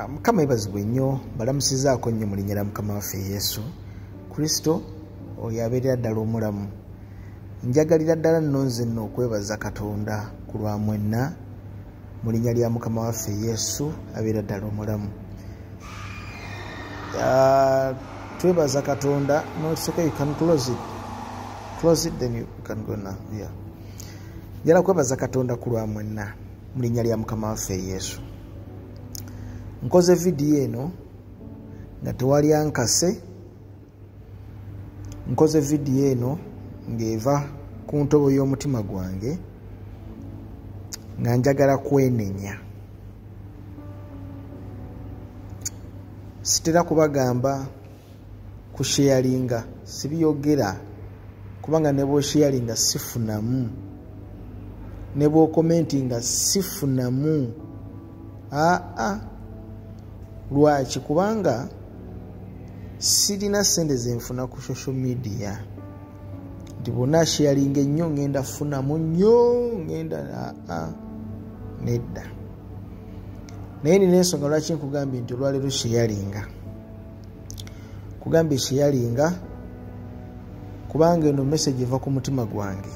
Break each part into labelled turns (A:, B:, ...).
A: Mukama ebazibwe nnyo balamusizaako nnyo mu linnya lya Mukama waffe Yesu Kristo oyo abeerera ddala omulamu. Njagalira ddala nno nze nno okwebaza Katonda ku lwa mwenna mu linnya lya Mukama waffe Yesu abeerera ddala omulamu. Twebaza Katonda. No, it's okay, you can close it. Close it, then you can go now. Yeah. Njala kwebaza Katonda ku lwa mwenna mu linnya lya Mukama waffe Yesu. Nkoze video eno nga tewali ankase. Nkoze video eno ng'eva ku ntobo y'omutima gwange nga njagala kwenenya. Sitera kubagamba kusharinga, sibiyogera kubanga ne bwo sharinga sifunamu, ne bwo commentinga sifunamu. Lwaki? Kubanga sirina sente zenfuna ku social media. Nti bonna sharinga ennyo ngenda funamu nnyo ngenda nedda. Naye nina ensonga lwaki nkugambye nti olwaleero sharinga. Kugambye sharinga kubanga eno message eva ku mutima gwange.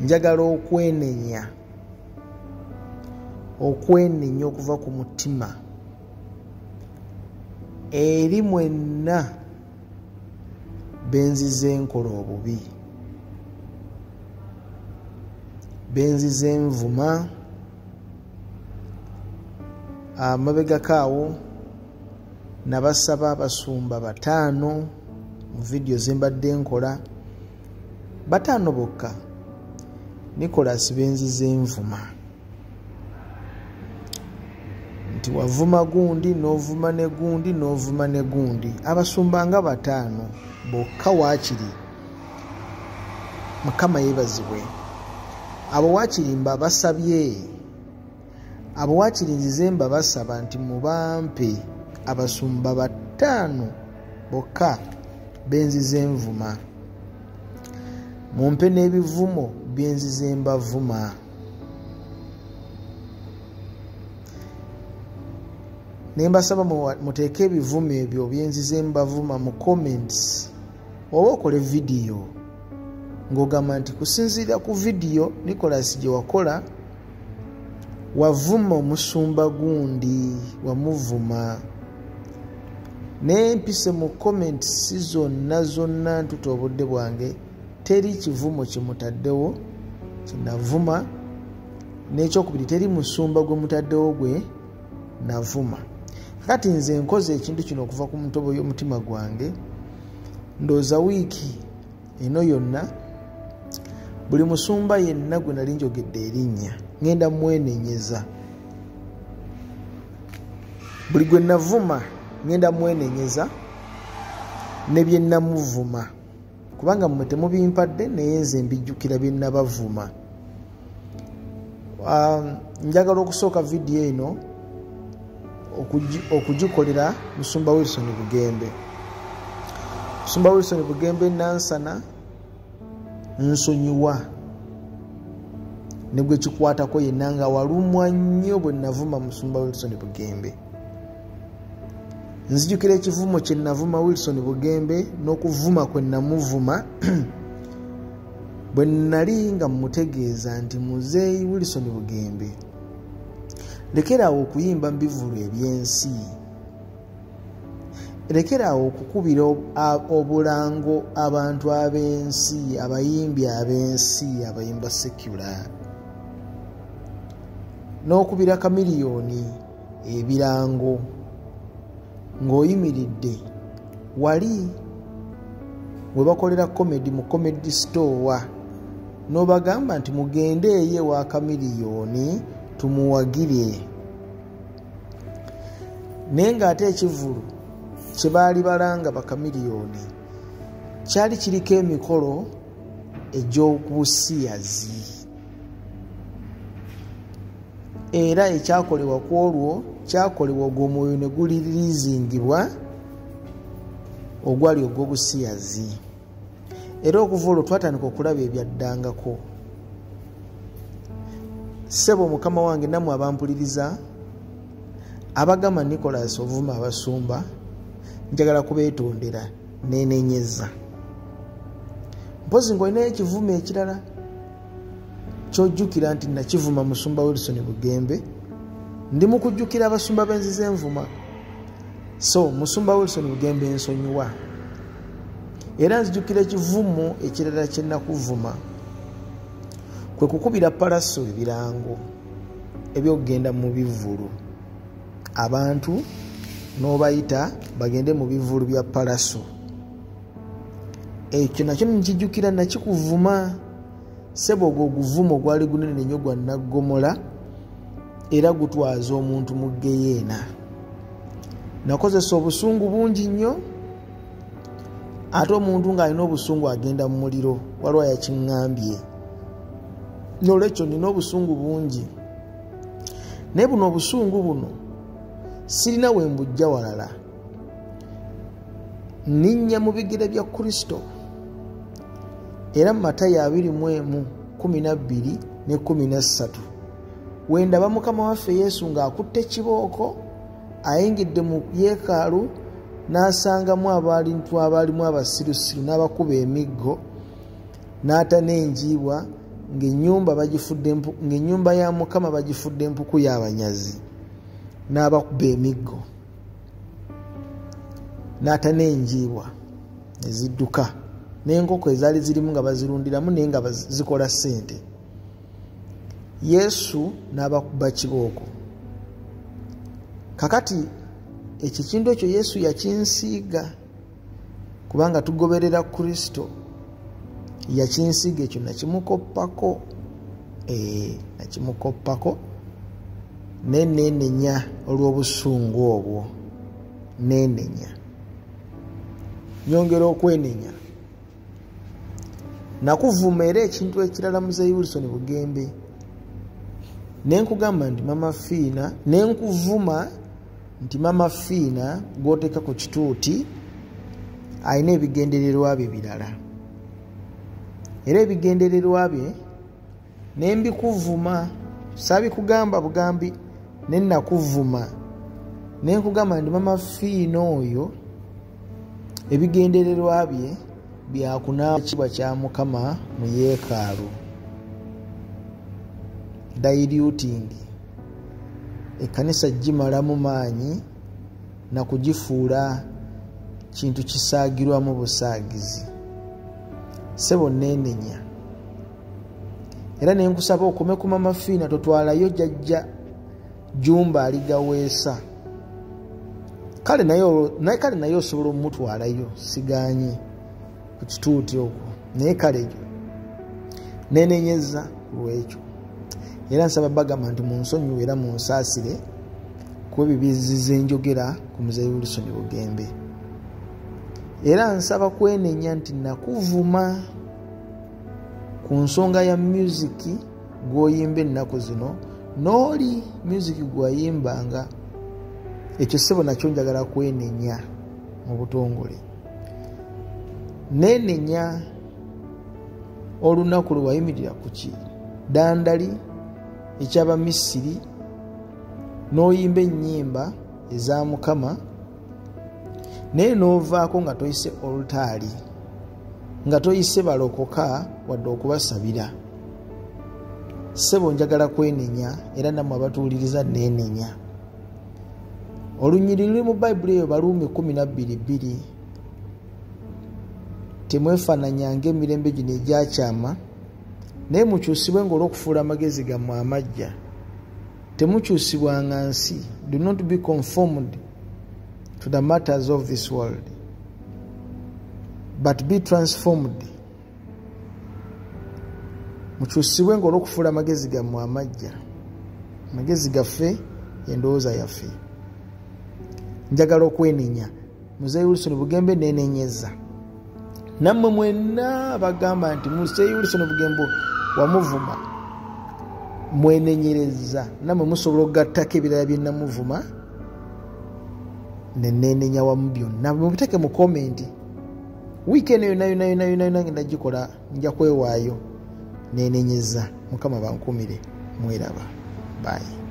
A: Njagala okwenenya okuva ku mutima eri mwenna benzize enkola obubi, benzize envuma. Amabegakaawo nabasaba abasumba 5 mu video zembadde nkola, 5 bokka. Nicholas benzize envuma nti wavuma gundi n'ovuma ne gundi n'ovuma ne gundi. Abasumba nga 5 bokka waakiri. Mukama yeebazibwe. Abo waakiri mba basabye, abo waakiri nzize mba basaba nti mubampe abasumba 5 bokka benzize envuma. Mumpe n'ebivumo byenzize mbavuma. Nembasaba muteeke ebivumo ebyo byenzize mbavuma mu comments. Oba okole video ng'ogamba nti kusinziira ku video Nicholas gye wakola wavuma omusumba gundi, wamuvuma. Nempise mu comments zonna ntuta obudde bwange teri kivumo kimutaddewo kinavuma, n'ekyokubiri teri musumba gwe mutaddewo gwe navuma. Kati nze nkoze ekintu kino okuva ku ntobo y'omutima gwange. Ndooza wiiki eno yonna buli musumba yenna gwe nali njogedde erinnya ngenda mwenenyeza. Buli gwe navuma ngenda mwenenyeza ne bye namuvuma, kubanga mmwe temubimpadde naye nze mbijjukira bye nabavuma. Njagala okusooka video eno okugikolera Musumba Wilson Bugembe. Musumba Wilson Bugembe nansana nsonyiwa ne gwe kikwatako yenna nga walumwa nnyo bwe navuma Musumba Wilson Bugembe. Nzijukira ekivumo kye navuma Wilson Bugembe n'okuvuma kwe namuvuma bwe nali nga mutegeeza nti muzeeyi Wilson Bugembe, lekerawo okuyimba mu bivulu ebyensi, lekerawo okukubira obulango abantu ab'ensi, abayimbi ab'ensi, abayimba secular, n'okubira kamiliyoni ebirango ng'oyimiridde wali we bakolera comedy mu comedy store n'obagamba nti mugende eye wa kamiliyoni tumuwagire. Naye ng'ate ekivulu kye baali balanga bakamiliyoni kyali kiriko emikolo egy'obusiyazi, era ekyakolebwa ku olwo kyakolebwa ogw'omwoyo ne guliriizingibwa ogwali ogw'obusiyazi. Era okuva olwo twatandika okulaba ebyaddangako. Sebo mukama wange namwe abampuliriza abagamba Nicholas ovuma abasumba njagala kubeetondera nenenyeza. Mpozi ng'olinayo ekivume ekirala ky'ojjukira nti nakivuma Musumba Wilson Bugembe, ndi mu kujjukira abasumba b'enzize envuma. So Musumba Wilson Bugembe nsonyiwa. Era nzijjukira ekivumo ekirala kye nakuvuma kwe kukubira palaso ebirango ebyokugenda mu bivulu. Abantu n'obayita bagende mu bivulu bya palaso. Ekyo nakyo nkijjukira nakikuvuma. Sebo ogwo oguvumo gwali gunene nnyo gwa naggomola era gutwaza omuntu mu geyeena. Nakozesa obusungu bungi nnyo, ate omuntu ng'alina obusungu agenda mu muliro, waliwo yakiŋŋambye. N'olwekyo nina obusungu bungi. Naye buno obusungu buno sirina we mbujja walala. Ninnya mu bigere bya Kristo. Era mu Matayo 20:12 ne 13 wendaba Mukama waffe Yesu ng'akutte kibooko ayingidde mu yeekaalu n'asangamu abaalimu abasirusiru n'abakuba emiggo n'atana enjiibwa ng'ennyumba ya Mukama bagifudde empuku y'abanyazi n'abakuba emiggo n'atana enjiibwa ezidduka n'enkoko ezaali zirimu nga bazirundiramu naye nga zikola ssente. Yesu n'abakuba kibooko. Kakati ekikindu ekyo Yesu yakinsiiga kubanga tugoberera Kristo. Yakinsiiga ekyo nakimukoppako. Nakimukoppako nenenya olw'obusungu obwo. Nenenya. Nyongera okwenenya. Nakuvuma era ekintu ekirala Muzeeyi Wilson Bugembe. Nenkugamba nti Mama Fiina, nenkuvuma nti Mama Fiina gw'oteeka ku kituuti alina ebigendererwa bye birala. Era ebigendererwa bye nembikuvuma, saabikugamba bugambi, nennakuvuma. Nenkugamba nti Mama Fiina oyo ebigendererwa bye byakunaaba ekitiibwa kya Mukama mu yeekaalu. Diluting ekkanisa gimalamu maanyi na kugifuula kintu kisaagirwamu busaagizi. Sebo nenenya. Era nenkusaba okome ku Mama Fiina totwalayo jjajja Jumba aligaweesa. Kale naye osobola omutwalayo siganye ku kituuti okwo. Naye kale gyo nenenyeza lwekyo. Era nsaba bagamba nti munsonyiwe era munsaasire kuba ebizize njogera ku Muzeeyi Wilson Bugembe. Era nsaba kwenenya nti nakuvuma ku nsonga ya music gw'oyimba ennaku zino n'oli music gwayimbanga. Ekyo sebo nakyo njagala kwenenya mu butongole. Nenenya olunaku lwe wayimirira ku kidandali eky'Abamisiri n'oyimba ennyimba eza Mukama naye n'ovaako nga toyise olutaali, nga toyise balokoka wadde okubasabira. Sebo njagala kwenenya era nammwe abatuwuliriza nenenya. Olunyiri luli mu Bayibuli eyo Baluumi 12:2. Temwefaananyanga emirembe gino egyakyama naye mukyusibwe ng'olw'okufuula amagezi gammwe amaggya. Temukyusibwanga nsi. Do not be conformed to the matters of this world, but be transformed. Mukyusibwe ng'olw'okufuula amagezi gammwe amaggya. Amagezi gaffe endowooza yaffe. Njagala okwenenya. Muzeeyi Wilson Bugembe nenenyeza. Nammwe mwenna bagamba nti Muzeeyi Wilson Bugembe wamuvuma mwenenyereza. Nammwe musobola okugattako ebirala bye namuvuma nenenenya wamu byonna. Mubiteeke mu komenti. Wiikendi yonna ngenda gikola nja kwewaayo nenenyeza. Mukama bankumire. Mweraba. Bye.